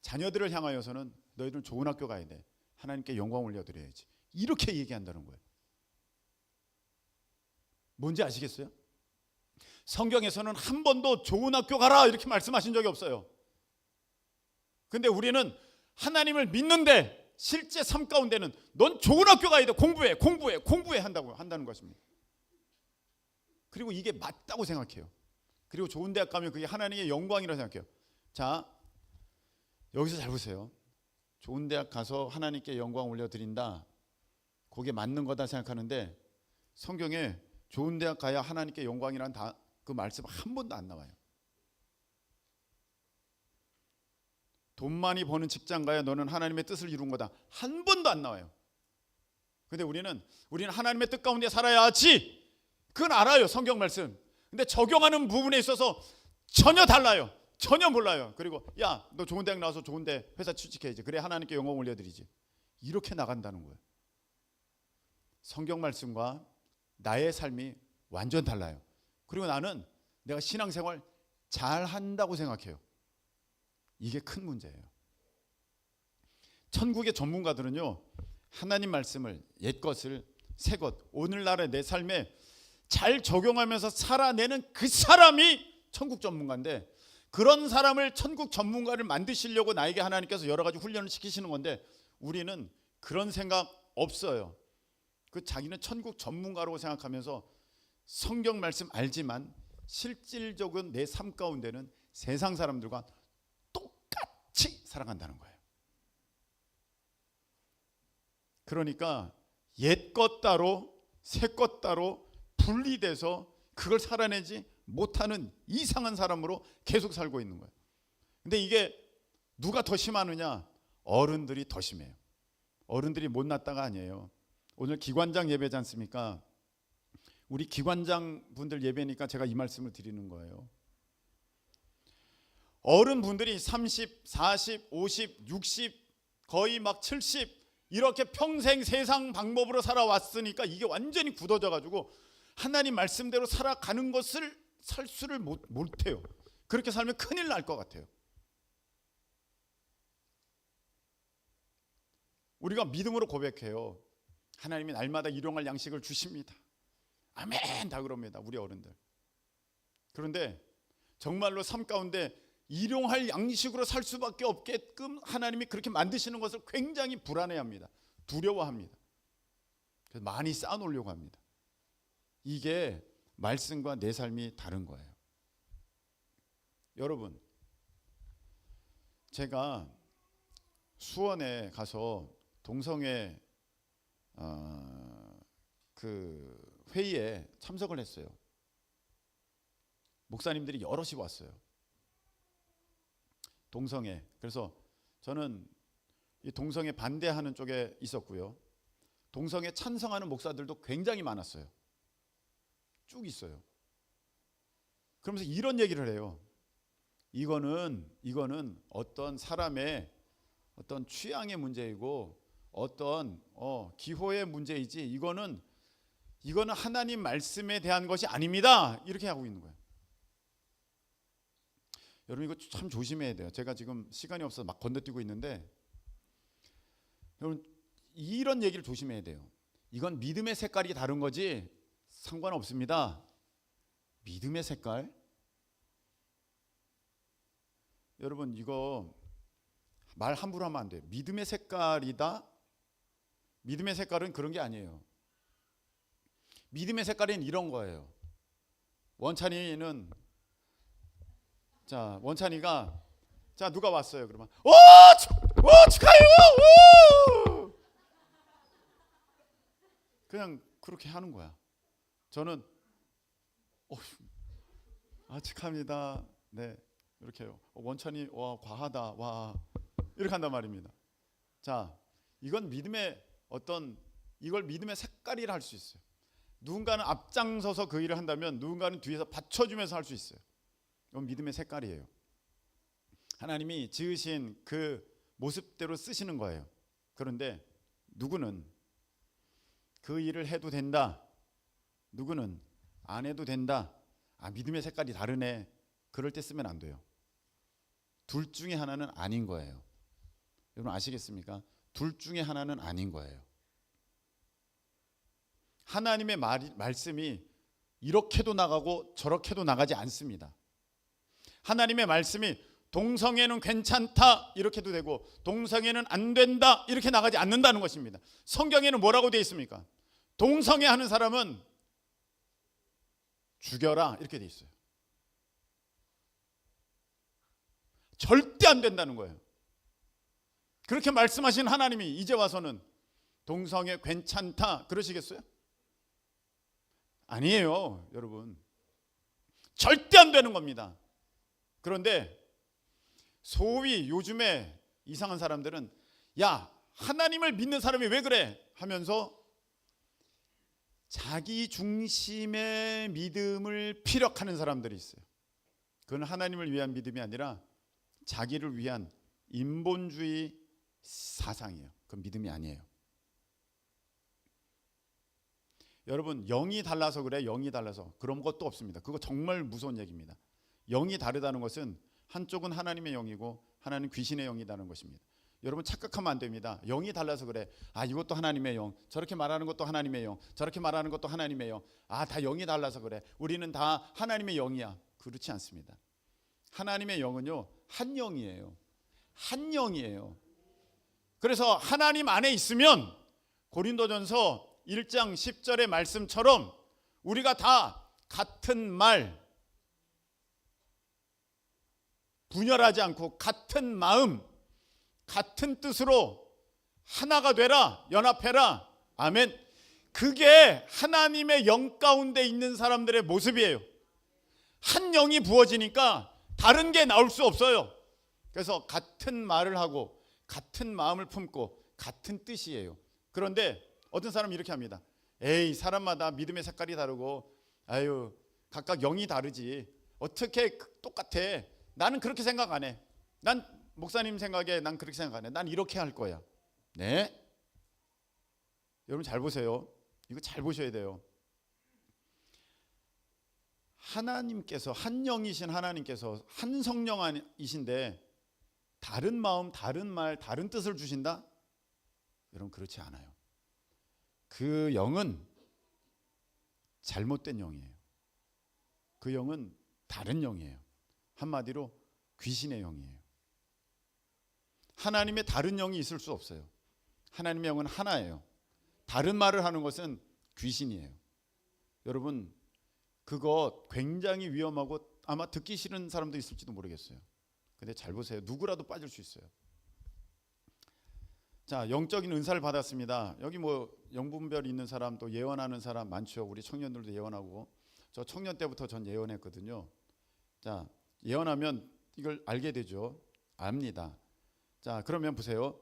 자녀들을 향하여서는 너희들은 좋은 학교 가야 돼, 하나님께 영광 올려드려야지, 이렇게 얘기한다는 거예요. 뭔지 아시겠어요? 성경에서는 한 번도 좋은 학교 가라 이렇게 말씀하신 적이 없어요. 근데 우리는 하나님을 믿는데 실제 삶 가운데는 넌 좋은 학교 가야 돼, 공부해 한다는 것입니다. 그리고 이게 맞다고 생각해요. 그리고 좋은 대학 가면 그게 하나님의 영광이라고 생각해요. 자, 여기서 잘 보세요. 좋은 대학 가서 하나님께 영광 올려드린다, 그게 맞는 거다 생각하는데 성경에 좋은 대학 가야 하나님께 영광이라는 그 말씀 한 번도 안 나와요. 돈 많이 버는 직장 가야 너는 하나님의 뜻을 이룬 거다, 한 번도 안 나와요. 근데 우리는 하나님의 뜻 가운데 살아야지, 그건 알아요, 성경 말씀. 근데 적용하는 부분에 있어서 전혀 달라요. 전혀 몰라요. 그리고 야, 너 좋은 대학 나와서 좋은 데 회사 취직해야지, 그래 하나님께 영광 올려드리지, 이렇게 나간다는 거예요. 성경 말씀과 나의 삶이 완전 달라요. 그리고 나는 내가 신앙생활 잘 한다고 생각해요. 이게 큰 문제예요. 천국의 전문가들은요, 하나님 말씀을, 옛 것을, 새 것, 오늘날의 내 삶에 잘 적용하면서 살아내는 그 사람이 천국 전문가인데, 그런 사람을 천국 전문가를 만드시려고 나에게 하나님께서 여러 가지 훈련을 시키시는 건데, 우리는 그런 생각 없어요. 그 자기는 천국 전문가라고 생각하면서 성경 말씀 알지만 실질적인 내 삶 가운데는 세상 사람들과 똑같이 살아간다는 거예요. 그러니까 옛 것 따로 새 것 따로 분리돼서 그걸 살아내지 못하는 이상한 사람으로 계속 살고 있는 거예요. 근데 이게 누가 더 심하느냐? 어른들이 더 심해요. 어른들이 못났다가 아니에요. 오늘 기관장 예배지 않습니까? 우리 기관장 분들 예배니까 제가 이 말씀을 드리는 거예요. 어른분들이 30, 40, 50, 60, 거의 막 70 이렇게 평생 세상 방법으로 살아왔으니까 이게 완전히 굳어져 가지고 하나님 말씀대로 살아가는 것을 살 수를 못해요. 그렇게 살면 큰일 날 것 같아요. 우리가 믿음으로 고백해요. 하나님이 날마다 일용할 양식을 주십니다. 아멘 다 그럽니다. 우리 어른들. 그런데 정말로 삶 가운데 일용할 양식으로 살 수밖에 없게끔 하나님이 그렇게 만드시는 것을 굉장히 불안해합니다. 두려워합니다. 그래서 많이 쌓아놓으려고 합니다. 이게 말씀과 내 삶이 다른 거예요. 여러분, 제가 수원에 가서 동성애 그 회의에 참석을 했어요. 목사님들이 여럿이 왔어요. 동성애. 그래서 저는 이 동성애 반대하는 쪽에 있었고요. 동성애 찬성하는 목사들도 굉장히 많았어요. 쭉 있어요. 그러면서 이런 얘기를 해요. 이거는 어떤 사람의 어떤 취향의 문제이고 어떤 기호의 문제이지 이거는 하나님 말씀에 대한 것이 아닙니다. 이렇게 하고 있는 거예요. 여러분 이거 참 조심해야 돼요. 제가 지금 시간이 없어서 막 건너뛰고 있는데 여러분 이런 얘기를 조심해야 돼요. 이건 믿음의 색깔이 다른 거지 상관없습니다. 믿음의 색깔? 여러분 이거 말 함부로 하면 안 돼요. 믿음의 색깔이다? 믿음의 색깔은 그런 게 아니에요. 믿음의 색깔은 이런 거예요. 원찬이가 누가 왔어요. 그러면 축하해요. 그냥 그렇게 하는 거야. 저는 축하합니다. 네 이렇게 해요. 원찬이 와 과하다 와 이렇게 한단 말입니다. 자 이건 이걸 믿음의 색깔이라 할 수 있어요. 누군가는 앞장서서 그 일을 한다면 누군가는 뒤에서 받쳐주면서 할 수 있어요. 이건 믿음의 색깔이에요. 하나님이 지으신 그 모습대로 쓰시는 거예요. 그런데 누구는 그 일을 해도 된다. 누구는 안 해도 된다. 믿음의 색깔이 다르네. 그럴 때 쓰면 안 돼요. 둘 중에 하나는 아닌 거예요. 여러분 아시겠습니까? 둘 중에 하나는 아닌 거예요. 하나님의 말씀이 이렇게도 나가고 저렇게도 나가지 않습니다. 하나님의 말씀이 동성애는 괜찮다 이렇게도 되고 동성애는 안 된다 이렇게 나가지 않는다는 것입니다. 성경에는 뭐라고 되어 있습니까? 동성애 하는 사람은 죽여라 이렇게 되어 있어요. 절대 안 된다는 거예요. 그렇게 말씀하신 하나님이 이제 와서는 동성애 괜찮다 그러시겠어요? 아니에요, 여러분. 절대 안 되는 겁니다. 그런데 소위 요즘에 이상한 사람들은 야, 하나님을 믿는 사람이 왜 그래? 하면서 자기 중심의 믿음을 피력하는 사람들이 있어요. 그건 하나님을 위한 믿음이 아니라 자기를 위한 인본주의 사상이에요. 그건 믿음이 아니에요. 여러분 영이 달라서 그래. 영이 달라서 그런 것도 없습니다. 그거 정말 무서운 얘기입니다. 영이 다르다는 것은 한쪽은 하나님의 영이고 하나는 귀신의 영이라는 것입니다. 여러분 착각하면 안 됩니다. 영이 달라서 그래. 아 이것도 하나님의 영. 저렇게 말하는 것도 하나님의 영. 저렇게 말하는 것도 하나님의 영. 아 다 영이 달라서 그래. 우리는 다 하나님의 영이야. 그렇지 않습니다. 하나님의 영은요 한 영이에요. 한 영이에요. 그래서 하나님 안에 있으면 고린도전서 1장 10절의 말씀처럼 우리가 다 같은 말, 분열하지 않고 같은 마음, 같은 뜻으로 하나가 되라, 연합해라. 아멘. 그게 하나님의 영 가운데 있는 사람들의 모습이에요. 한 영이 부어지니까 다른 게 나올 수 없어요. 그래서 같은 말을 하고 같은 마음을 품고 같은 뜻이에요. 그런데 어떤 사람은 이렇게 합니다. 에이 사람마다 믿음의 색깔이 다르고 아유 각각 영이 다르지 어떻게 똑같아. 나는 그렇게 생각 안 해. 난 목사님 생각에 난 그렇게 생각 안 해. 난 이렇게 할 거야. 네. 여러분 잘 보세요. 이거 잘 보셔야 돼요. 하나님께서 한 영이신 하나님께서 한 성령이신데 다른 마음, 다른 말, 다른 뜻을 주신다? 여러분 그렇지 않아요. 그 영은 잘못된 영이에요. 그 영은 다른 영이에요. 한마디로 귀신의 영이에요. 하나님의 다른 영이 있을 수 없어요. 하나님의 영은 하나예요. 다른 말을 하는 것은 귀신이에요. 여러분 그거 굉장히 위험하고 아마 듣기 싫은 사람도 있을지도 모르겠어요. 근데 잘 보세요. 누구라도 빠질 수 있어요. 자, 영적인 은사를 받았습니다. 여기 뭐 영분별 있는 사람 또 예언하는 사람 많죠. 우리 청년들도 예언하고 저 청년 때부터 전 예언했거든요. 자, 예언하면 이걸 알게 되죠. 압니다. 자, 그러면 보세요.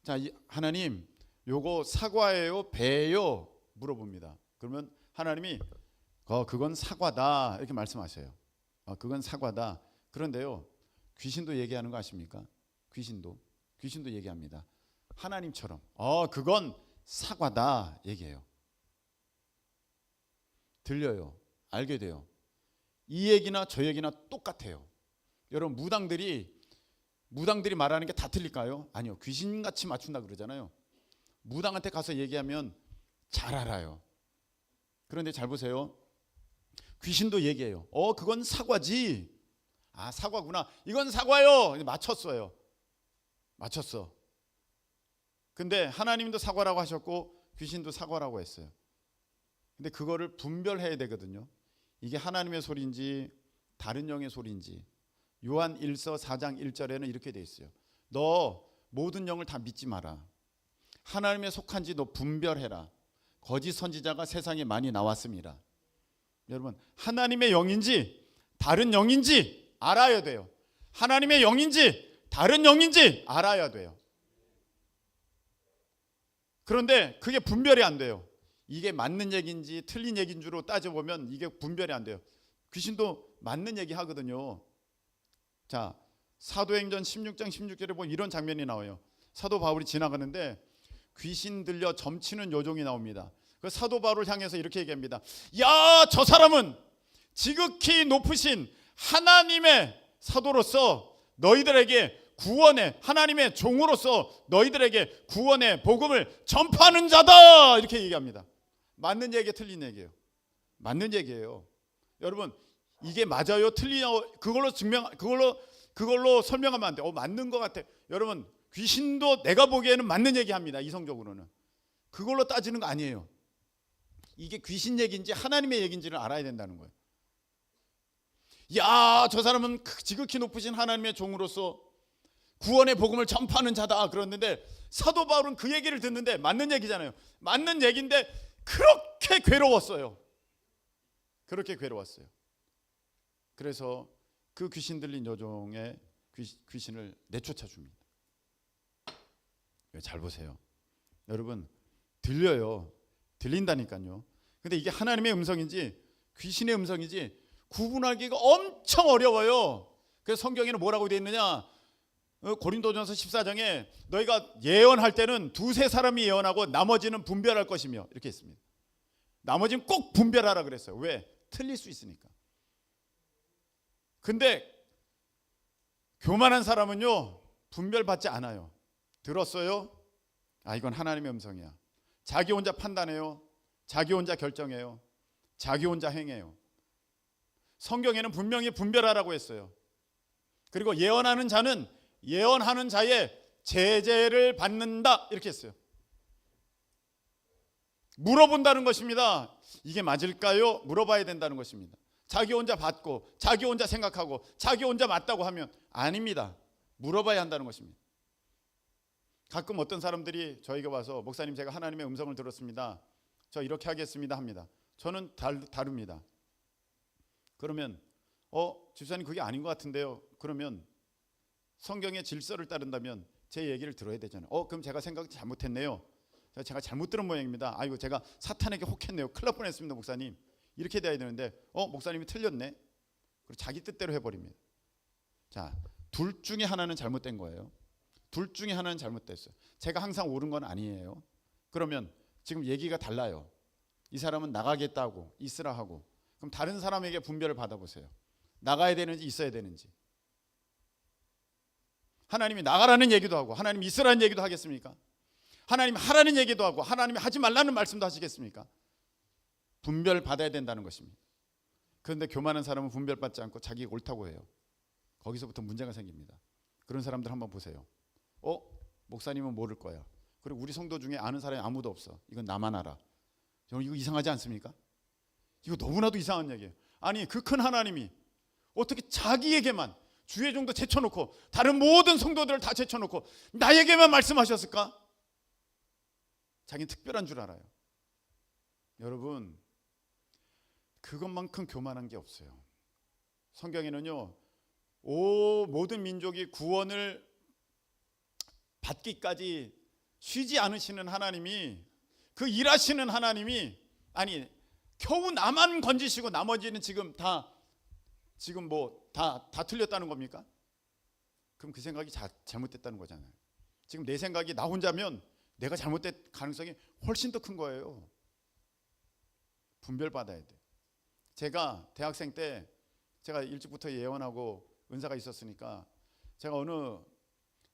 자, 하나님 요거 사과예요, 배예요? 물어봅니다. 그러면 하나님이 그건 사과다 이렇게 말씀하셔요. 그건 사과다. 그런데요. 귀신도 얘기하는 거 아십니까? 귀신도 얘기합니다. 하나님처럼 그건 사과다 얘기해요. 들려요. 알게 돼요. 이 얘기나 저 얘기나 똑같아요. 여러분 무당들이 말하는 게 다 틀릴까요? 아니요. 귀신같이 맞춘다 그러잖아요. 무당한테 가서 얘기하면 잘 알아요. 그런데 잘 보세요. 귀신도 얘기해요. 그건 사과지. 아 사과구나. 이건 사과요. 맞췄어요. 맞췄어. 근데 하나님도 사과라고 하셨고 귀신도 사과라고 했어요. 근데 그거를 분별해야 되거든요. 이게 하나님의 소리인지 다른 영의 소리인지. 요한 1서 4장 1절에는 이렇게 돼 있어요. 너 모든 영을 다 믿지 마라. 하나님에 속한지 너 분별해라. 거짓 선지자가 세상에 많이 나왔습니다. 여러분 하나님의 영인지 다른 영인지 알아야 돼요. 하나님의 영인지 다른 영인지 알아야 돼요. 그런데 그게 분별이 안 돼요. 이게 맞는 얘기인지 틀린 얘기인 줄로 따져보면 이게 분별이 안 돼요. 귀신도 맞는 얘기 하거든요. 자, 사도행전 16장 16절에 보면 이런 장면이 나와요. 사도 바울이 지나가는데 귀신 들려 점치는 요종이 나옵니다. 그 사도 바울을 향해서 이렇게 얘기합니다. 야, 저 사람은 지극히 높으신 하나님의 사도로서 너희들에게 구원의 하나님의 종으로서 너희들에게 구원의 복음을 전파하는 자다 이렇게 얘기합니다. 맞는 얘기에 틀린 얘기예요. 맞는 얘기예요. 여러분 이게 맞아요? 틀리냐? 그걸로 설명하면 안 돼. 맞는 것 같아. 여러분 귀신도 내가 보기에는 맞는 얘기합니다. 이성적으로는 그걸로 따지는 거 아니에요. 이게 귀신 얘기인지 하나님의 얘기인지를 알아야 된다는 거예요. 야, 저 사람은 지극히 높으신 하나님의 종으로서 구원의 복음을 전파하는 자다 그랬는데 사도 바울은 그 얘기를 듣는데 맞는 얘기잖아요. 맞는 얘기인데 그렇게 괴로웠어요. 그렇게 괴로웠어요. 그래서 그 귀신 들린 여종의 귀신을 내쫓아 줍니다. 잘 보세요. 여러분 들려요. 들린다니까요. 근데 이게 하나님의 음성인지 귀신의 음성인지 구분하기가 엄청 어려워요. 그래서 성경에는 뭐라고 되어 있느냐? 고린도전서 14장에 너희가 예언할 때는 두세 사람이 예언하고 나머지는 분별할 것이며 이렇게 했습니다. 나머지는 꼭 분별하라 그랬어요. 왜? 틀릴 수 있으니까. 근데 교만한 사람은요, 분별받지 않아요. 들었어요? 아, 이건 하나님의 음성이야. 자기 혼자 판단해요. 자기 혼자 결정해요. 자기 혼자 행해요. 성경에는 분명히 분별하라고 했어요. 그리고 예언하는 자는 예언하는 자의 제재를 받는다 이렇게 했어요. 물어본다는 것입니다. 이게 맞을까요? 물어봐야 된다는 것입니다. 자기 혼자 받고 자기 혼자 생각하고 자기 혼자 맞다고 하면 아닙니다. 물어봐야 한다는 것입니다. 가끔 어떤 사람들이 저에게 와서 목사님, 제가 하나님의 음성을 들었습니다. 저 이렇게 하겠습니다 합니다. 저는 다릅니다. 그러면 집사님 그게 아닌 것 같은데요. 그러면 성경의 질서를 따른다면 제 얘기를 들어야 되잖아요. 그럼 제가 생각 잘못했네요. 제가 잘못 들은 모양입니다. 아이고, 제가 사탄에게 혹했네요. 큰일 날 뻔했습니다, 목사님. 이렇게 돼야 되는데 목사님이 틀렸네. 그리고 자기 뜻대로 해버립니다. 자, 둘 중에 하나는 잘못된 거예요. 둘 중에 하나는 잘못됐어요. 제가 항상 옳은 건 아니에요. 그러면 지금 얘기가 달라요. 이 사람은 나가겠다고 있으라 하고, 그럼 다른 사람에게 분별을 받아보세요. 나가야 되는지 있어야 되는지. 하나님이 나가라는 얘기도 하고 하나님이 있으라는 얘기도 하겠습니까? 하나님이 하라는 얘기도 하고 하나님이 하지 말라는 말씀도 하시겠습니까? 분별 받아야 된다는 것입니다. 그런데 교만한 사람은 분별받지 않고 자기가 옳다고 해요. 거기서부터 문제가 생깁니다. 그런 사람들 한번 보세요. 목사님은 모를 거야. 그리고 우리 성도 중에 아는 사람이 아무도 없어. 이건 나만 알아. 이거 이상하지 않습니까? 이거 너무나도 이상한 얘기예요. 아니, 그 큰 하나님이 어떻게 자기에게만 주의 종도 제쳐놓고 다른 모든 성도들을 다 제쳐놓고 나에게만 말씀하셨을까? 자기는 특별한 줄 알아요. 여러분, 그것만큼 교만한 게 없어요. 성경에는요, 모든 민족이 구원을 받기까지 쉬지 않으시는 하나님이, 그 일하시는 하나님이, 아니 겨우 나만 건지시고 나머지는 지금 다 틀렸다는 겁니까? 그럼 그 생각이 잘못됐다는 거잖아요. 지금 내 생각이 나 혼자면 내가 잘못된 가능성이 훨씬 더 큰 거예요. 분별받아야 돼. 제가 대학생 때 제가 일찍부터 예언하고 은사가 있었으니까 제가 어느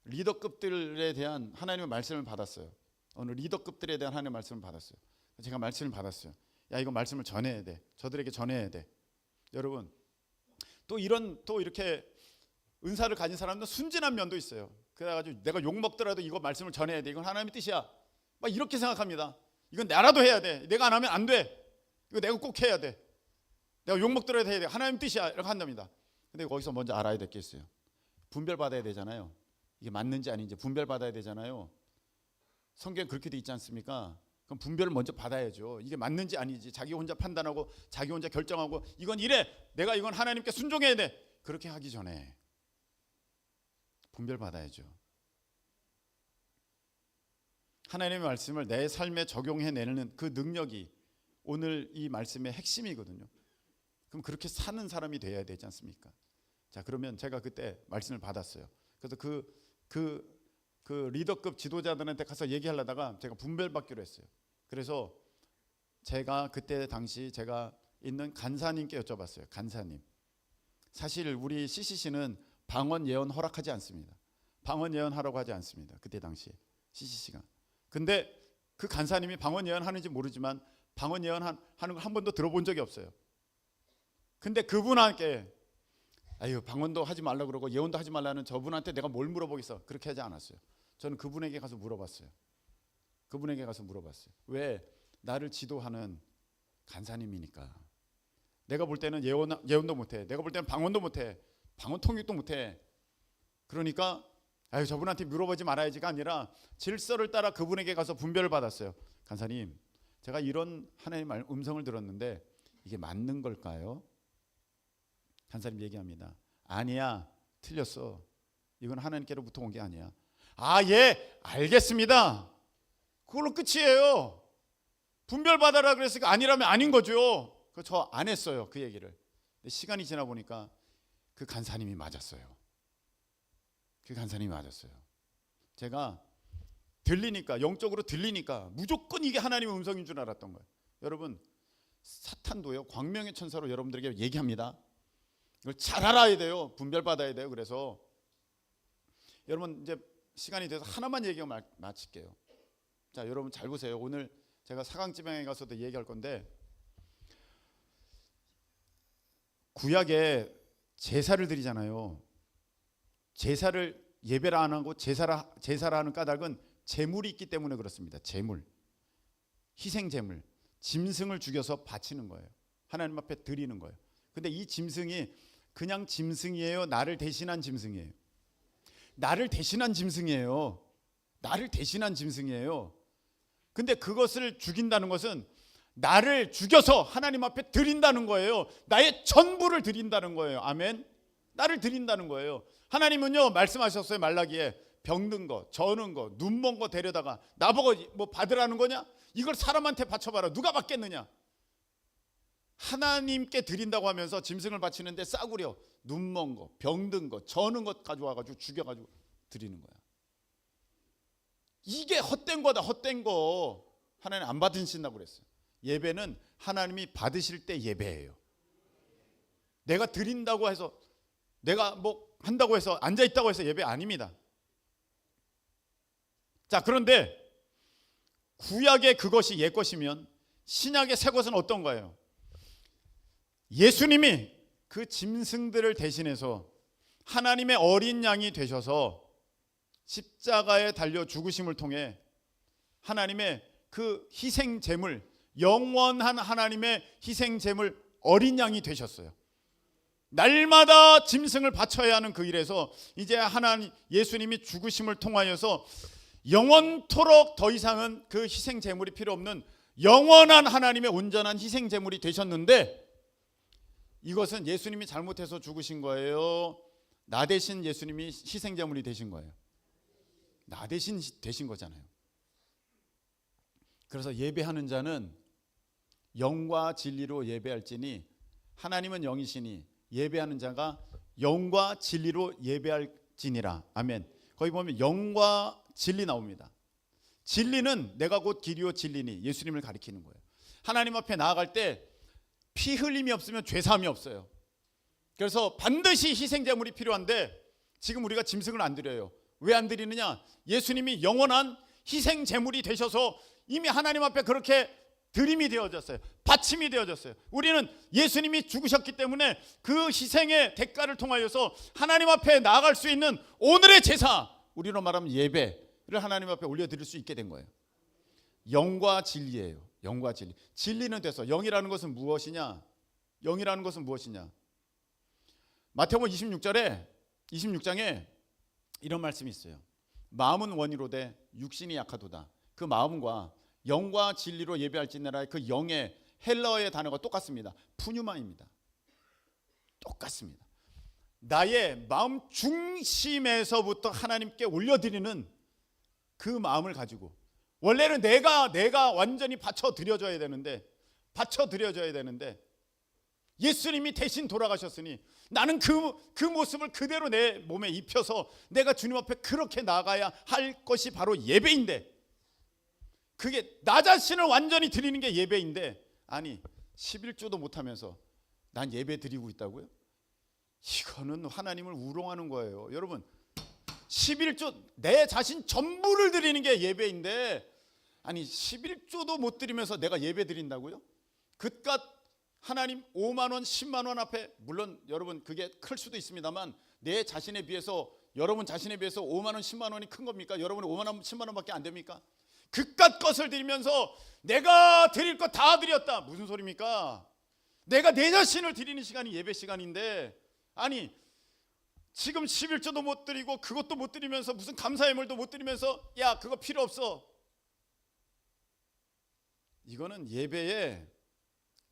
리더급들에 대한 하나님의 말씀을 받았어요. 어느 리더급들에 대한 하나님의 말씀을 받았어요. 제가 말씀을 받았어요. 야, 이거 말씀을 전해야 돼. 저들에게 전해야 돼. 여러분, 또 이렇게 은사를 가진 사람도 순진한 면도 있어요. 그래가지고 내가 욕 먹더라도 이거 말씀을 전해야 돼. 이건 하나님의 뜻이야. 막 이렇게 생각합니다. 이건 나라도 해야 돼. 내가 안 하면 안 돼. 이거 내가 꼭 해야 돼. 내가 욕 먹더라도 해야 돼. 하나님 뜻이야. 이렇게 한답니다. 근데 거기서 먼저 알아야 될 게 있어요. 분별받아야 되잖아요. 이게 맞는지 아닌지 분별받아야 되잖아요. 성경에 그렇게 돼 있지 않습니까? 그럼 분별을 먼저 받아야죠. 이게 맞는지 아닌지 자기 혼자 판단하고 자기 혼자 결정하고 이건 이래. 내가 이건 하나님께 순종해야 돼. 그렇게 하기 전에 분별받아야죠. 하나님의 말씀을 내 삶에 적용해내는 그 능력이 오늘 이 말씀의 핵심이거든요. 그럼 그렇게 사는 사람이 돼야 되지 않습니까? 자, 그러면 제가 그때 말씀을 받았어요. 그래서 그 리더급 지도자들한테 가서 얘기하려다가 제가 분별받기로 했어요. 그래서 제가 그때 당시 제가 있는 간사님께 여쭤봤어요. 간사님, 사실 우리 CCC는 방언 예언 허락하지 않습니다. 방언 예언하라고 하지 않습니다. 그때 당시에 CCC가. 근데 그 간사님이 방언 예언하는지 모르지만 방언 예언하는 걸 한 번도 들어본 적이 없어요. 근데 그분한테 방언도 하지 말라 그러고 예언도 하지 말라는 저분한테 내가 뭘 물어보겠어? 그렇게 하지 않았어요. 저는 그분에게 가서 물어봤어요. 왜? 나를 지도하는 간사님이니까. 내가 볼 때는 예언도 못해. 내가 볼 때는 방언도 못해. 방언 통역도 못해. 그러니까 저분한테 물어보지 말아야지가 아니라 질서를 따라 그분에게 가서 분별을 받았어요. 간사님, 제가 이런 하나님의 음성을 들었는데 이게 맞는 걸까요? 간사님 얘기합니다. 아니야, 틀렸어. 이건 하나님께로부터 온 게 아니야. 예, 알겠습니다. 그걸로 끝이에요. 분별받아라 그랬으니까 아니라면 아닌 거죠. 저 안 했어요, 그 얘기를. 근데 시간이 지나 보니까 그 간사님이 맞았어요. 제가 들리니까, 영적으로 들리니까 무조건 이게 하나님의 음성인 줄 알았던 거예요. 여러분, 사탄도요 광명의 천사로 여러분들에게 얘기합니다. 이걸 잘 알아야 돼요. 분별받아야 돼요. 그래서 여러분 이제 시간이 돼서 하나만 얘기하고 마칠게요. 자, 여러분 잘 보세요. 오늘 제가 사강지방에 가서도 얘기할 건데, 구약에 제사를 드리잖아요. 제사를 예배를 안 하고 제사를 하는 까닭은 제물이 있기 때문에 그렇습니다. 제물, 희생 제물, 짐승을 죽여서 바치는 거예요. 하나님 앞에 드리는 거예요. 근데 이 짐승이 그냥 짐승이에요? 나를 대신한 짐승이에요? 나를 대신한 짐승이에요. 나를 대신한 짐승이에요. 근데 그것을 죽인다는 것은 나를 죽여서 하나님 앞에 드린다는 거예요. 나의 전부를 드린다는 거예요. 아멘. 나를 드린다는 거예요. 하나님은요 말씀하셨어요. 말라기에 병든 거, 저는 거, 눈먼 거 데려다가 나보고 뭐 받으라는 거냐? 이걸 사람한테 바쳐봐라. 누가 받겠느냐? 하나님께 드린다고 하면서 짐승을 바치는데 싸구려 눈먼 거, 병든 거, 저는 것 가져와가지고 죽여가지고 드리는 거야. 이게 헛된 거다. 헛된 거. 하나님 안 받으신다고 그랬어요. 예배는 하나님이 받으실 때 예배예요. 내가 드린다고 해서, 내가 뭐 한다고 해서, 앉아있다고 해서 예배 아닙니다. 자, 그런데 구약의 그것이 옛 것이면 신약의 새 것은 어떤 거예요? 예수님이 그 짐승들을 대신해서 하나님의 어린 양이 되셔서 십자가에 달려 죽으심을 통해 하나님의 그 희생 제물, 영원한 하나님의 희생 제물 어린 양이 되셨어요. 날마다 짐승을 바쳐야 하는 그 일에서 이제 하나님 예수님이 죽으심을 통하여서 영원토록 더 이상은 그 희생 제물이 필요 없는 영원한 하나님의 온전한 희생 제물이 되셨는데, 이것은 예수님이 잘못해서 죽으신 거예요? 나 대신 예수님이 희생 제물이 되신 거예요? 나 대신 되신 거잖아요. 그래서 예배하는 자는 영과 진리로 예배할지니, 하나님은 영이시니 예배하는 자가 영과 진리로 예배할지니라. 아멘. 거기 보면 영과 진리 나옵니다. 진리는 내가 곧 길이요 진리니 예수님을 가리키는 거예요. 하나님 앞에 나아갈 때 피 흘림이 없으면 죄사함이 없어요. 그래서 반드시 희생제물이 필요한데 지금 우리가 짐승을 안 드려요. 왜 안 드리느냐? 예수님이 영원한 희생제물이 되셔서 이미 하나님 앞에 그렇게 드림이 되어졌어요. 바침이 되어졌어요. 우리는 예수님이 죽으셨기 때문에 그 희생의 대가를 통하여서 하나님 앞에 나아갈 수 있는 오늘의 제사, 우리로 말하면 예배를 하나님 앞에 올려드릴 수 있게 된 거예요. 영과 진리예요. 영과 진리. 진리는 돼서, 영이라는 것은 무엇이냐? 영이라는 것은 무엇이냐? 마태복음 26장에 이런 말씀이 있어요. 마음은 원이로되 육신이 약하도다. 그 마음과 영과 진리로 예배할지니라. 그 영의 헬라어의 단어가 똑같습니다. 푸뉴마입니다. 똑같습니다. 나의 마음 중심에서부터 하나님께 올려드리는 그 마음을 가지고, 원래는 내가 완전히 바쳐 드려져야 되는데 예수님이 대신 돌아가셨으니 나는 그 모습을 그대로 내 몸에 입혀서 내가 주님 앞에 그렇게 나가야 할 것이 바로 예배인데, 그게 나 자신을 완전히 드리는 게 예배인데, 아니 11조도 못하면서 난 예배 드리고 있다고요? 이거는 하나님을 우롱하는 거예요. 여러분, 11조 내 자신 전부를 드리는 게 예배인데, 아니 11조도 못 드리면서 내가 예배 드린다고요? 그깟 하나님 5만 원 10만 원 앞에, 물론 여러분 그게 클 수도 있습니다만, 내 자신에 비해서, 여러분 자신에 비해서 5만 원 10만 원이 큰 겁니까? 여러분이 5만 원 10만 원밖에 안 됩니까? 그깟 것을 드리면서 내가 드릴 거 다 드렸다, 무슨 소리입니까? 내가 내 자신을 드리는 시간이 예배 시간인데, 아니 지금 11조도 못 드리고 그것도 못 드리면서 무슨 감사예물도 못 드리면서 야 그거 필요 없어. 이거는 예배에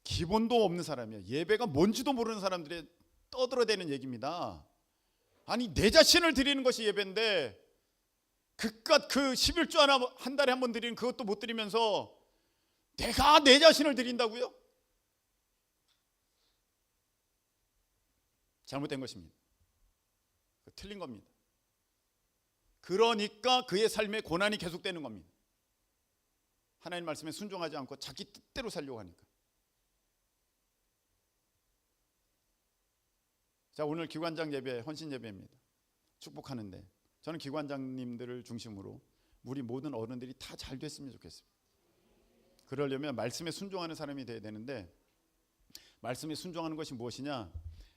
기본도 없는 사람이에요. 예배가 뭔지도 모르는 사람들이 떠들어대는 얘기입니다. 아니 내 자신을 드리는 것이 예배인데 그깟 그 11조 하나 한 달에 한 번 드리는 그것도 못 드리면서 내가 내 자신을 드린다고요? 잘못된 것입니다. 틀린 겁니다. 그러니까 그의 삶에 고난이 계속되는 겁니다. 하나님 말씀에 순종하지 않고 자기 뜻대로 살려고 하니까. 자, 오늘 기관장 예배, 헌신 예배입니다. 축복하는데 저는 기관장님들을 중심으로 우리 모든 어른들이 다 잘 됐으면 좋겠습니다. 그러려면 말씀에 순종하는 사람이 돼야 되는데, 말씀에 순종하는 것이 무엇이냐?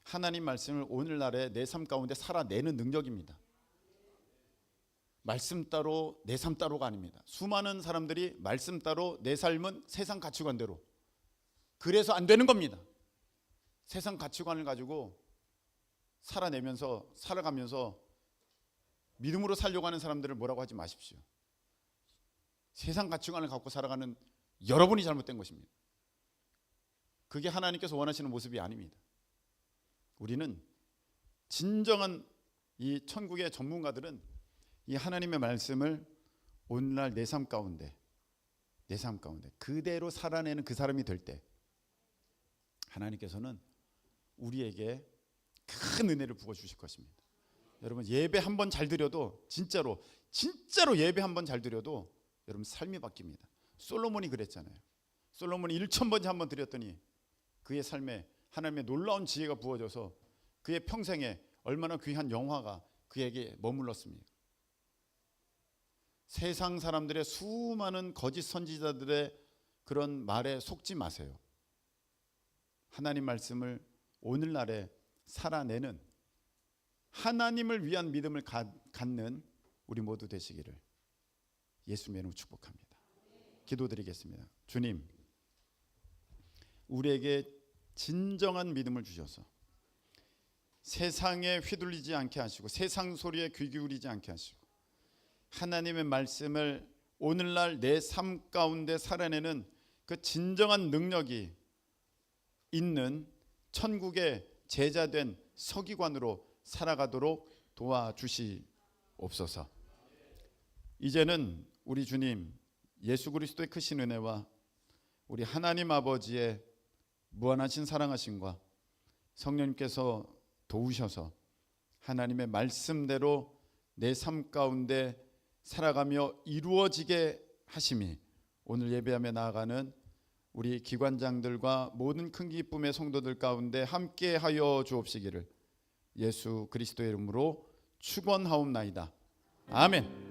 하나님 말씀을 오늘날의 내 삶 가운데 살아내는 능력입니다. 말씀 따로 내 삶 따로가 아닙니다. 수많은 사람들이 말씀 따로 내 삶은 세상 가치관대로, 그래서 안 되는 겁니다. 세상 가치관을 가지고 살아가면서 믿음으로 살려고 하는 사람들을 뭐라고 하지 마십시오. 세상 가치관을 갖고 살아가는 여러분이 잘못된 것입니다. 그게 하나님께서 원하시는 모습이 아닙니다. 우리는 진정한 이 천국의 전문가들은 이 하나님의 말씀을 오늘날 내 삶 가운데 그대로 살아내는 그 사람이 될 때 하나님께서는 우리에게 큰 은혜를 부어주실 것입니다. 여러분, 예배 한 번 잘 드려도 진짜로 예배 한 번 잘 드려도 여러분 삶이 바뀝니다. 솔로몬이 그랬잖아요. 솔로몬이 1000번째 한 번 드렸더니 그의 삶에 하나님의 놀라운 지혜가 부어져서 그의 평생에 얼마나 귀한 영화가 그에게 머물렀습니다. 세상 사람들의 수많은 거짓 선지자들의 그런 말에 속지 마세요. 하나님 말씀을 오늘날에 살아내는, 하나님을 위한 믿음을 갖는 우리 모두 되시기를 예수님의 이름으로 축복합니다. 기도드리겠습니다. 주님, 우리에게 진정한 믿음을 주셔서 세상에 휘둘리지 않게 하시고 세상 소리에 귀 기울이지 않게 하시고 하나님의 말씀을 오늘날 내 삶 가운데 살아내는 그 진정한 능력이 있는 천국의 제자된 서기관으로 살아가도록 도와주시옵소서. 이제는 우리 주님 예수 그리스도의 크신 은혜와 우리 하나님 아버지의 무한하신 사랑하심과 성령님께서 도우셔서 하나님의 말씀대로 내 삶 가운데 살아가며 이루어지게 하심이 오늘 예배하며 나아가는 우리 기관장들과 모든 큰 기쁨의 성도들 가운데 함께하여 주옵시기를 예수 그리스도의 이름으로 축원하옵나이다. 아멘.